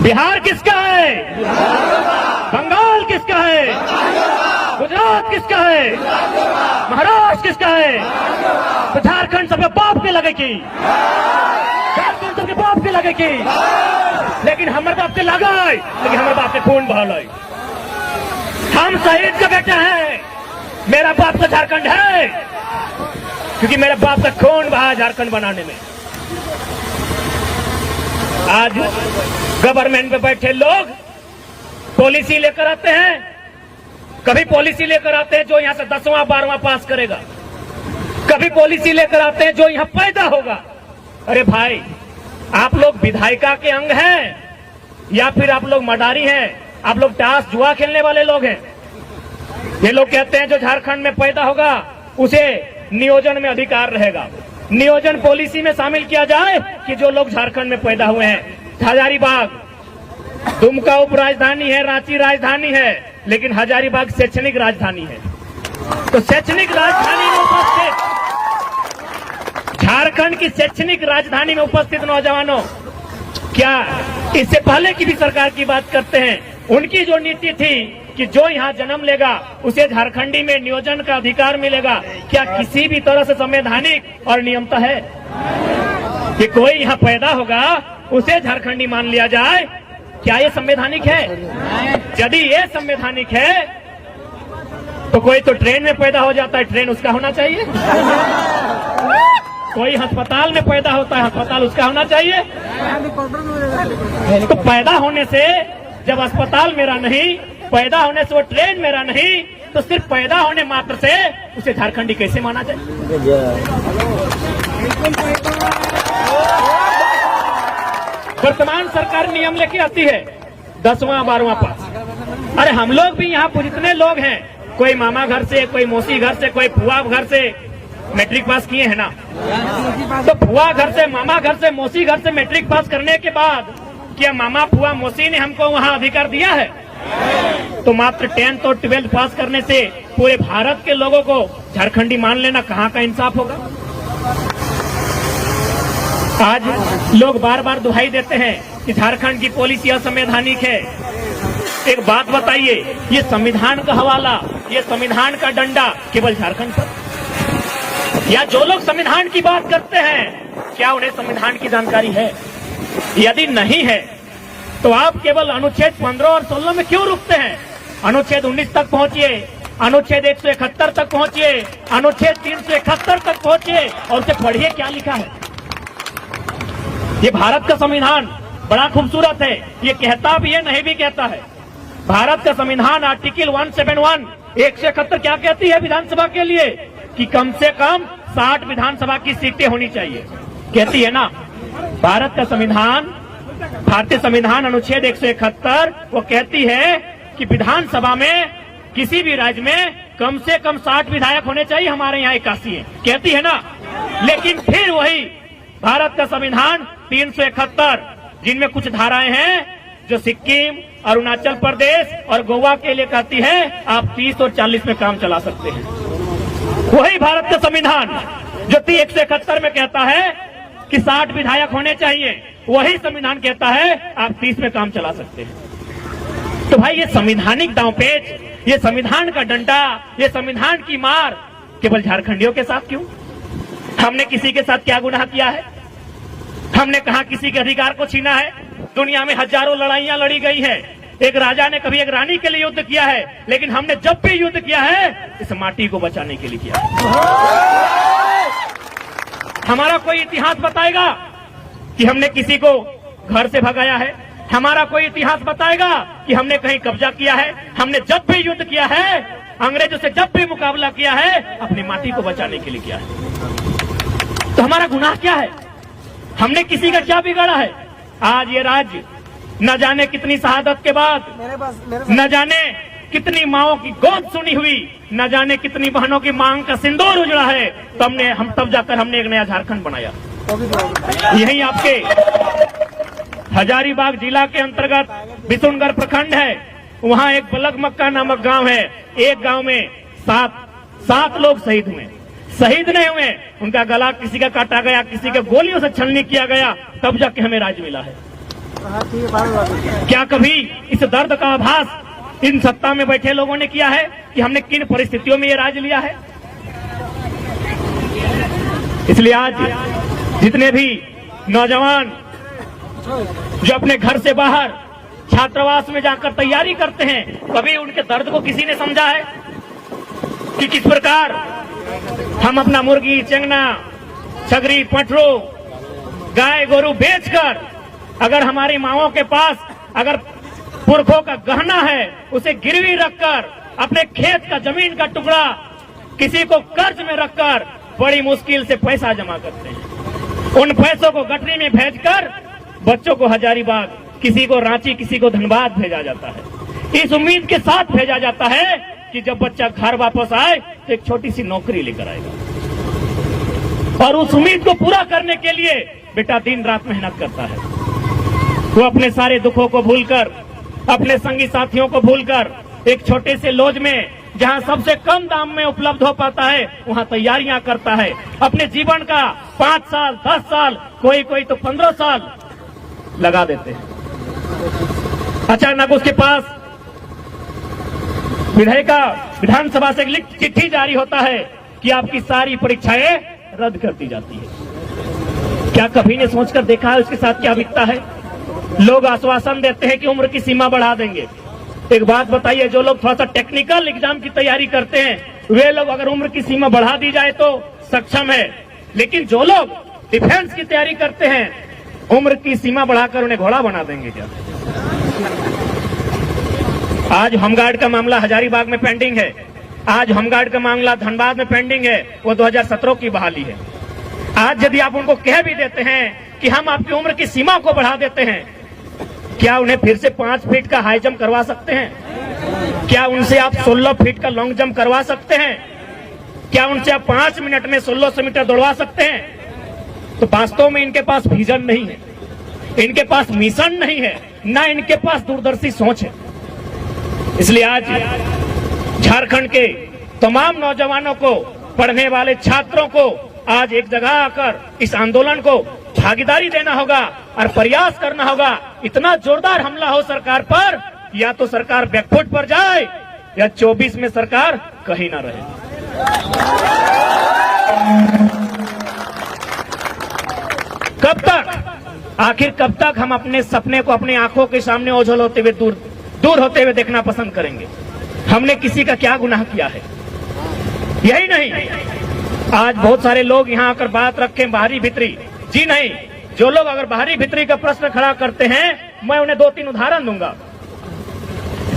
बिहार किसका है? बंगाल किसका है? गुजरात किसका है? महाराष्ट्र किसका है? तो झारखंड सबके बाप के लगे की, झारखंड सबके बाप के लगे की, लेकिन हमारे बाप के लगा है, लेकिन हमारे बाप के खून बहा है। हम शहीद का बेटा है, मेरा बाप का झारखंड है, क्योंकि मेरे बाप का खून बहा झारखंड बनाने में। आज गवर्नमेंट पे बैठे लोग पॉलिसी लेकर आते हैं, कभी पॉलिसी लेकर आते हैं जो यहां से 10वां 12वां पास करेगा, कभी पॉलिसी लेकर आते हैं जो यहां पैदा होगा। अरे भाई, आप लोग विधायिका के अंग हैं या फिर आप लोग मडारी हैं? आप लोग टास जुआ खेलने वाले लोग हैं। ये लोग कहते हैं जो झारखंड में पैदा होगा उसे नियोजन में अधिकार रहेगा। नियोजन पॉलिसी में शामिल किया जाए कि जो लोग झारखंड में पैदा हुए हैं। हजारीबाग दुमका उप राजधानी है, रांची राजधानी है, लेकिन हजारीबाग शैक्षणिक राजधानी है। तो शैक्षणिक राजधानी में उपस्थित, झारखंड की शैक्षणिक राजधानी में उपस्थित नौजवानों, क्या इससे पहले की भी सरकार की बात करते हैं, उनकी जो नीति थी कि जो यहाँ जन्म लेगा उसे झारखंडी में नियोजन का अधिकार मिलेगा, क्या किसी भी तरह से संवैधानिक और नियमता है कि कोई यहाँ पैदा होगा उसे झारखंडी मान लिया जाए? क्या ये संवैधानिक है? यदि ये संवैधानिक है तो कोई तो ट्रेन में पैदा हो जाता है, ट्रेन उसका होना चाहिए। कोई अस्पताल में पैदा होता है, अस्पताल उसका होना चाहिए। तो पैदा होने से जब अस्पताल मेरा नहीं, पैदा होने से वो ट्रेन मेरा नहीं, तो सिर्फ पैदा होने मात्र से उसे झारखंडी कैसे माना जाए? वर्तमान सरकार नियम लेके आती है 10वां 12वां पास। अरे हम लोग भी यहाँ जितने लोग हैं, कोई मामा घर से, कोई मौसी घर से, कोई फुआ घर से मैट्रिक पास किए हैं ना। तो फुआ घर से, मामा घर से, मौसी घर से मैट्रिक पास करने के बाद क्या मामा फुआ मौसी ने हमको वहाँ अधिकार दिया है? तो मात्र 10th और 12th पास करने से पूरे भारत के लोगों को झारखंडी मान लेना कहाँ का इंसाफ होगा? आज लोग बार बार दुहाई देते हैं कि झारखंड की पॉलिसी असंवैधानिक है। एक बात बताइए, ये संविधान का हवाला, ये संविधान का डंडा केवल झारखंड पर, या जो लोग संविधान की बात करते हैं क्या उन्हें संविधान की जानकारी है? यदि नहीं है तो आप केवल अनुच्छेद 15 और 16 में क्यों रुकते हैं? अनुच्छेद 19 तक पहुंचिए, अनुच्छेद 171 तक पहुंचिए, अनुच्छेद 371 तक पहुंचिए और उसे पढ़िए क्या लिखा है। ये भारत का संविधान बड़ा खूबसूरत है, ये कहता भी है, नहीं भी कहता है। भारत का संविधान आर्टिकल 171 171 क्या कहती है विधानसभा के लिए? कि कम से कम 60 विधानसभा की सीटें होनी चाहिए, कहती है ना। भारत का संविधान, भारतीय संविधान अनुच्छेद 171 वो कहती है कि विधानसभा में किसी भी राज्य में कम से कम 60 विधायक होने चाहिए। हमारे यहाँ 81 है, कहती है ना। लेकिन फिर वही भारत का संविधान 371 जिनमें कुछ धाराएं हैं जो सिक्किम, अरुणाचल प्रदेश और गोवा के लिए कहती है आप 30 और 40 में काम चला सकते हैं। वही भारत का संविधान जो 171 में कहता है कि 60 विधायक होने चाहिए, वही संविधान कहता है आप 30 में काम चला सकते हैं। तो भाई ये संवैधानिक दांवपेच, ये संविधान का डंडा, ये संविधान की मार केवल झारखंडियों के साथ क्यों? हमने किसी के साथ क्या गुनाह किया है? हमने कहा किसी के अधिकार को छीना है? दुनिया में हजारों लड़ाइयां लड़ी गई है। एक राजा ने कभी एक रानी के लिए युद्ध किया है, लेकिन हमने जब भी युद्ध किया है इस माटी को बचाने के लिए किया है। हमारा कोई इतिहास बताएगा कि हमने किसी को घर से भगाया है? हमारा कोई इतिहास बताएगा कि हमने कहीं कब्जा किया है? हमने जब भी युद्ध किया है, अंग्रेजों से जब भी मुकाबला किया है, अपनी माटी को बचाने के लिए किया है। तो हमारा गुनाह क्या है? हमने किसी का क्या बिगाड़ा है? आज ये राज्य न जाने कितनी शहादत के बाद, न जाने कितनी माओं की गोद सुनी हुई, न जाने कितनी बहनों की मांग का सिंदूर उजड़ा है, तो हम तब जाकर हमने एक नया झारखंड बनाया। यही आपके हजारीबाग जिला के अंतर्गत बिशुनगढ़ प्रखंड है, वहाँ एक बलग मक्का नामक गांव है। एक गांव में सात लोग शहीद हुए। शहीद नहीं हुए, उनका गला किसी का काटा गया, किसी के गोलियों से छलनी किया गया, तब जाके हमें राज्य मिला है। क्या कभी इस दर्द का आभास इन सत्ता में बैठे लोगों ने किया है कि हमने किन परिस्थितियों में ये राज लिया है? इसलिए आज जितने भी नौजवान जो अपने घर से बाहर छात्रावास में जाकर तैयारी करते हैं, कभी उनके दर्द को किसी ने समझा है कि किस प्रकार हम अपना मुर्गी, चंगना, छगरी, पटरू, गाय गोरू बेचकर अगर हमारी माओं के पास अगर पुरखों का गहना है उसे गिरवी रखकर अपने खेत का जमीन का टुकड़ा किसी को कर्ज में रखकर बड़ी मुश्किल से पैसा जमा करते हैं। उन पैसों को गठरी में भेजकर बच्चों को हजारीबाग, किसी को रांची, किसी को धनबाद भेजा जाता है। इस उम्मीद के साथ भेजा जाता है कि जब बच्चा घर वापस आए तो एक छोटी सी नौकरी लेकर आएगा। और उस उम्मीद को पूरा करने के लिए बेटा दिन रात मेहनत करता है। वो अपने सारे दुखों को भूलकर, अपने संगी साथियों को भूलकर एक छोटे से लॉज में जहां सबसे कम दाम में उपलब्ध हो पाता है वहां तैयारियां करता है। अपने जीवन का 5 साल, 10 साल, कोई तो 15 साल लगा देते हैं। अचानक उसके पास विधानसभा से लिखित चिट्ठी जारी होता है कि आपकी सारी परीक्षाएं रद्द कर दी जाती है। क्या कभी ने सोचकर देखा है उसके साथ क्या बीतता है? लोग आश्वासन देते हैं कि उम्र की सीमा बढ़ा देंगे। एक बात बताइए, जो लोग थोड़ा सा टेक्निकल एग्जाम की तैयारी करते हैं वे लोग अगर उम्र की सीमा बढ़ा दी जाए तो सक्षम है, लेकिन जो लोग डिफेंस की तैयारी करते हैं उम्र की सीमा बढ़ाकर उन्हें घोड़ा बना देंगे क्या? आज होमगार्ड का मामला हजारीबाग में पेंडिंग है, आज होमगार्ड का मामला धनबाद में पेंडिंग है, वो 2017 की बहाली है। आज यदि आप उनको कह भी देते हैं कि हम आपकी उम्र की सीमा को बढ़ा देते हैं, क्या उन्हें फिर से 5 फीट का हाई जंप करवा सकते हैं? क्या उनसे आप 16 फीट का लॉन्ग जंप करवा सकते हैं? क्या उनसे आप 5 मिनट में 1600 मीटर दौड़वा सकते हैं? तो वास्तव में इनके पास विजन नहीं है, इनके पास मिशन नहीं है, ना इनके पास दूरदर्शी सोच है। इसलिए आज झारखंड के तमाम नौजवानों को, पढ़ने वाले छात्रों को आज एक जगह आकर इस आंदोलन को भागीदारी देना होगा और प्रयास करना होगा। इतना जोरदार हमला हो सरकार पर, या तो सरकार बैकफुट पर जाए या 24 में सरकार कहीं ना रहे। कब तक, आखिर कब तक हम अपने सपने को अपनी आंखों के सामने ओझल होते हुए दूर होते हुए देखना पसंद करेंगे? हमने किसी का क्या गुनाह किया है? यही नहीं, आज बहुत सारे लोग यहाँ आकर बात रखें बाहरी भीतरी। जी नहीं, जो लोग अगर बाहरी भीतरी का प्रश्न खड़ा करते हैं मैं उन्हें 2-3 उदाहरण दूंगा।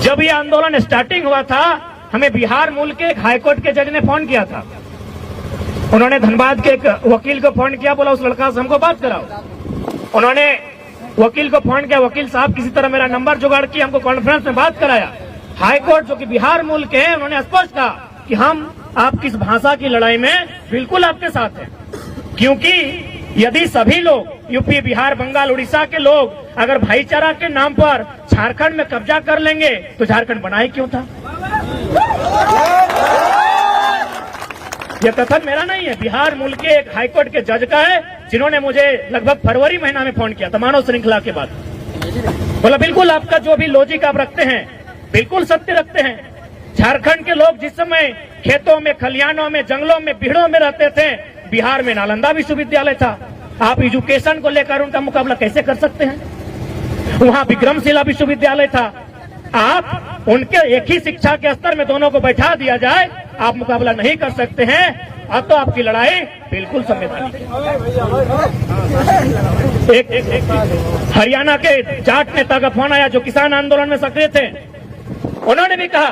जब ये आंदोलन स्टार्टिंग हुआ था, हमें बिहार मूल के एक हाईकोर्ट के जज ने फोन किया था। उन्होंने धनबाद के एक वकील को फोन किया, बोला उस लड़का से हमको बात कराओ। उन्होंने वकील को फोन किया, वकील साहब किसी तरह मेरा नंबर जुगाड़ किया, हमको कॉन्फ्रेंस में बात कराया। हाईकोर्ट जो कि बिहार मूल के हैं, उन्होंने स्पष्ट कहा कि हम आपकी इस भाषा की लड़ाई में बिल्कुल आपके साथ हैं, क्योंकि यदि सभी लोग यूपी, बिहार, बंगाल, उड़ीसा के लोग अगर भाईचारा के नाम पर झारखंड में कब्जा कर लेंगे तो झारखंड बनाए क्यों था? यह कथन मेरा नहीं है, बिहार मूल के एक हाईकोर्ट के जज का है, जिन्होंने मुझे लगभग फरवरी महीना में फोन किया था मानव श्रृंखला के बाद। बोला बिल्कुल आपका जो भी लॉजिक आप रखते हैं बिल्कुल सत्य रखते हैं। झारखंड के लोग जिस समय खेतों में, खलिहानों में, जंगलों में, बिहड़ों में रहते थे, बिहार में नालंदा विश्वविद्यालय था। आप एजुकेशन को लेकर उनका मुकाबला कैसे कर सकते हैं? वहां विक्रमशिला विश्वविद्यालय था। आप उनके एक ही शिक्षा के स्तर में दोनों को बैठा दिया जाए, आप मुकाबला नहीं कर सकते हैं। अब तो आपकी लड़ाई बिल्कुल संवैधानिक है। एक हरियाणा के जाट नेता का फोन आया जो किसान आंदोलन में सक्रिय थे। उन्होंने भी कहा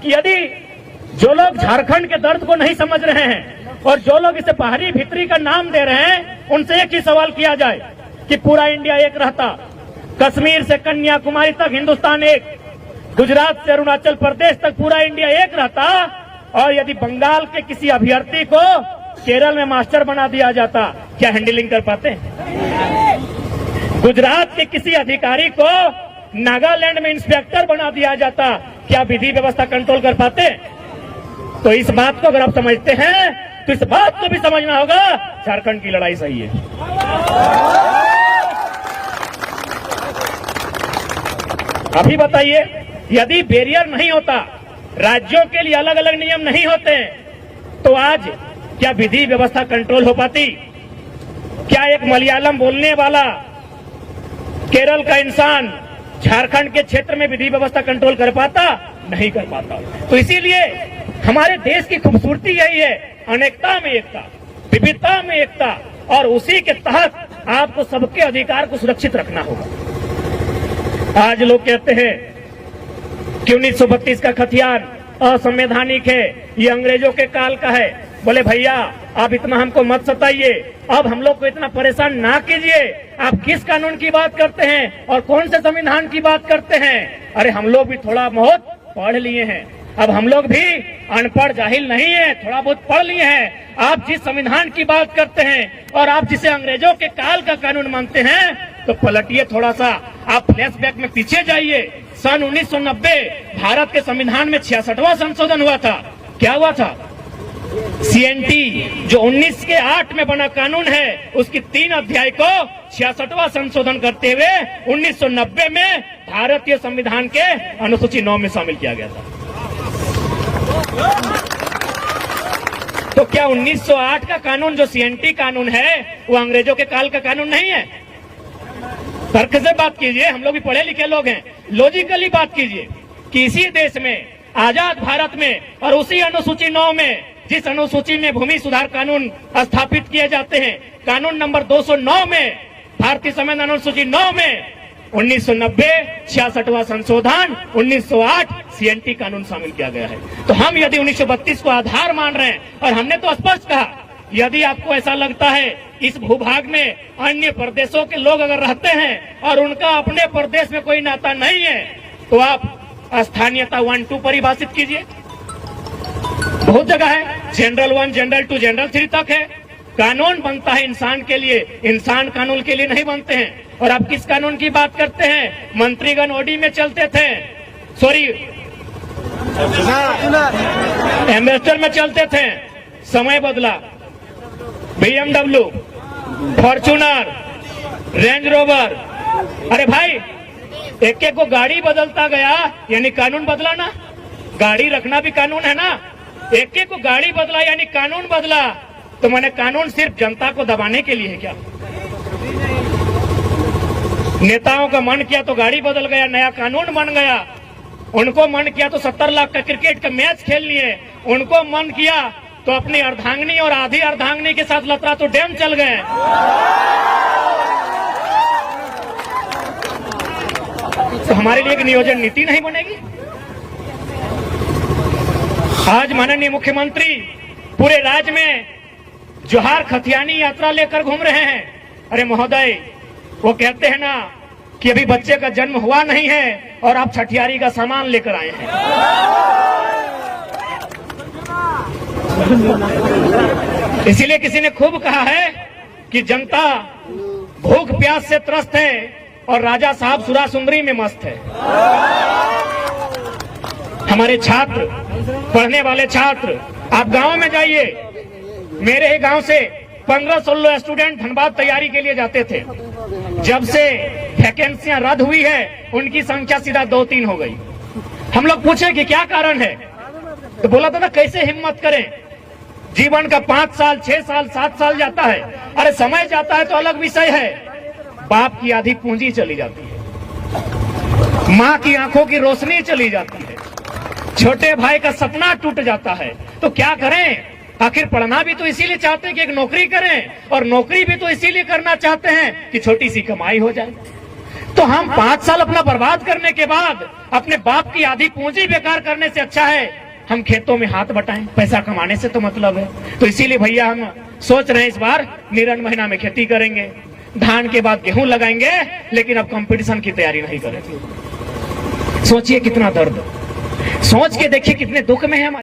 कि यदि जो लोग झारखंड के दर्द को नहीं समझ रहे हैं और जो लोग इसे बाहरी भीतरी का नाम दे रहे हैं, उनसे एक ही सवाल किया जाए कि पूरा इंडिया एक रहता, कश्मीर से कन्याकुमारी तक हिंदुस्तान एक, गुजरात से अरुणाचल प्रदेश तक पूरा इंडिया एक रहता, और यदि बंगाल के किसी अभ्यर्थी को केरल में मास्टर बना दिया जाता, क्या हैंडलिंग कर पाते? गुजरात के किसी अधिकारी को नागालैंड में इंस्पेक्टर बना दिया जाता, क्या विधि व्यवस्था कंट्रोल कर पाते? तो इस बात को अगर आप समझते हैं तो इस बात को भी समझना होगा, झारखंड की लड़ाई सही है। अभी बताइए, यदि बैरियर नहीं होता, राज्यों के लिए अलग अलग नियम नहीं होते, तो आज क्या विधि व्यवस्था कंट्रोल हो पाती? क्या एक मलयालम बोलने वाला केरल का इंसान झारखंड के क्षेत्र में विधि व्यवस्था कंट्रोल कर पाता? नहीं कर पाता। तो इसीलिए हमारे देश की खूबसूरती यही है, अनेकता में एकता, विविधता में एकता, और उसी के तहत आपको सबके अधिकार को सुरक्षित रखना होगा। आज लोग कहते हैं कि 1932 का खतियान असंवैधानिक है, ये अंग्रेजों के काल का है। बोले भैया, आप इतना हमको मत सताइए, अब हम लोग को इतना परेशान ना कीजिए। आप किस कानून की बात करते हैं और कौन से संविधान की बात करते हैं? अरे हम लोग भी थोड़ा बहुत पढ़ लिए हैं, अब हम लोग भी अनपढ़ जाहिल नहीं है, थोड़ा बहुत पढ़ लिए हैं। आप जिस संविधान की बात करते हैं और आप जिसे अंग्रेजों के काल का कानून मानते हैं, तो पलटिए थोड़ा सा, आप फ्लैशबैक में पीछे जाइए। सन 1990 भारत के संविधान में 66वां संशोधन हुआ था। क्या हुआ था? CNT जो 1908 में बना कानून है, उसकी 3 अध्याय को 66वां संशोधन करते हुए 1990 में भारतीय संविधान के अनुसूची 9 में शामिल किया गया था। तो क्या 1908 का कानून जो CNT कानून है, वो अंग्रेजों के काल का कानून नहीं है? तर्क से बात कीजिए, हम लोग भी पढ़े लिखे लोग हैं, लॉजिकली बात कीजिए कि इसी देश में, आजाद भारत में, और उसी अनुसूची 9 में, जिस अनुसूची में भूमि सुधार कानून स्थापित किए जाते हैं, कानून नंबर 209 में, भारतीय संविधान अनुसूची 9 में 1990 66वां संशोधन 1908 CNT कानून शामिल किया गया है। तो हम यदि 1932 को आधार मान रहे हैं, और हमने तो स्पष्ट कहा, यदि आपको ऐसा लगता है इस भूभाग में अन्य प्रदेशों के लोग अगर रहते हैं और उनका अपने प्रदेश में कोई नाता नहीं है, तो आप स्थानीयता 1-2 परिभाषित कीजिए। बहुत जगह है, जनरल 1, जनरल 2, जनरल 3 तक है। कानून बनता है इंसान के लिए, इंसान कानून के लिए नहीं बनते हैं। और आप किस कानून की बात करते हैं? मंत्रीगण ओडी में चलते थे, सॉरी एम्बेसडर में चलते थे, समय बदला, BMW, फॉर्च्यूनर, रेंज रोवर। अरे भाई, एक एक को गाड़ी बदलता गया, यानी कानून बदला ना? गाड़ी रखना भी कानून है ना? एक एक को गाड़ी बदला यानी कानून बदला। तो मैंने कानून सिर्फ जनता को दबाने के लिए है क्या? नेताओं का मन किया तो गाड़ी बदल गया, नया कानून बन गया। उनको मन किया तो 70 लाख का क्रिकेट का मैच खेल लिए। उनको मन किया तो अपनी अर्धांगिनी और आधी अर्धांगिनी के साथ लतरा तो डैम चल गए। तो हमारे लिए एक नियोजन नीति नहीं बनेगी? आज माननीय मुख्यमंत्री पूरे राज्य में जोहार खतियानी यात्रा लेकर घूम रहे हैं। अरे महोदय, वो कहते हैं ना कि अभी बच्चे का जन्म हुआ नहीं है और आप छठियारी का सामान लेकर आए हैं। इसीलिए किसी ने खूब कहा है कि जनता भूख प्यास से त्रस्त है और राजा साहब सुरा सुंदरी में मस्त है। हमारे छात्र, पढ़ने वाले छात्र, आप गांव में जाइए। मेरे ही गांव से 15-16 स्टूडेंट धनबाद तैयारी के लिए जाते थे। जब से वैकेंसियां रद्द हुई है, उनकी संख्या सीधा 2-3 हो गई। हम लोग पूछे कि क्या कारण है, तो बोला था ना कैसे हिम्मत करें, जीवन का 5 साल, 6 साल, 7 साल जाता है। अरे समय जाता है तो अलग विषय है, बाप की आधी पूंजी चली जाती है, माँ की आंखों की रोशनी चली जाती है, छोटे भाई का सपना टूट जाता है। तो क्या करें? आखिर पढ़ना भी तो इसीलिए चाहते हैं कि एक नौकरी करें, और नौकरी भी तो इसीलिए करना चाहते हैं कि छोटी सी कमाई हो जाए। तो हम 5 साल अपना बर्बाद करने के बाद अपने बाप की आधी पूंजी बेकार करने से अच्छा है हम खेतों में हाथ बटाएं। पैसा कमाने से तो मतलब है। तो इसीलिए भैया हम सोच रहे हैं इस बार निरन महीना में खेती करेंगे, धान के बाद गेहूं लगाएंगे, लेकिन अब कंपटीशन की तैयारी नहीं करेंगे। सोचिए कितना दर्द, सोच के देखिए कितने दुख में है हमारे।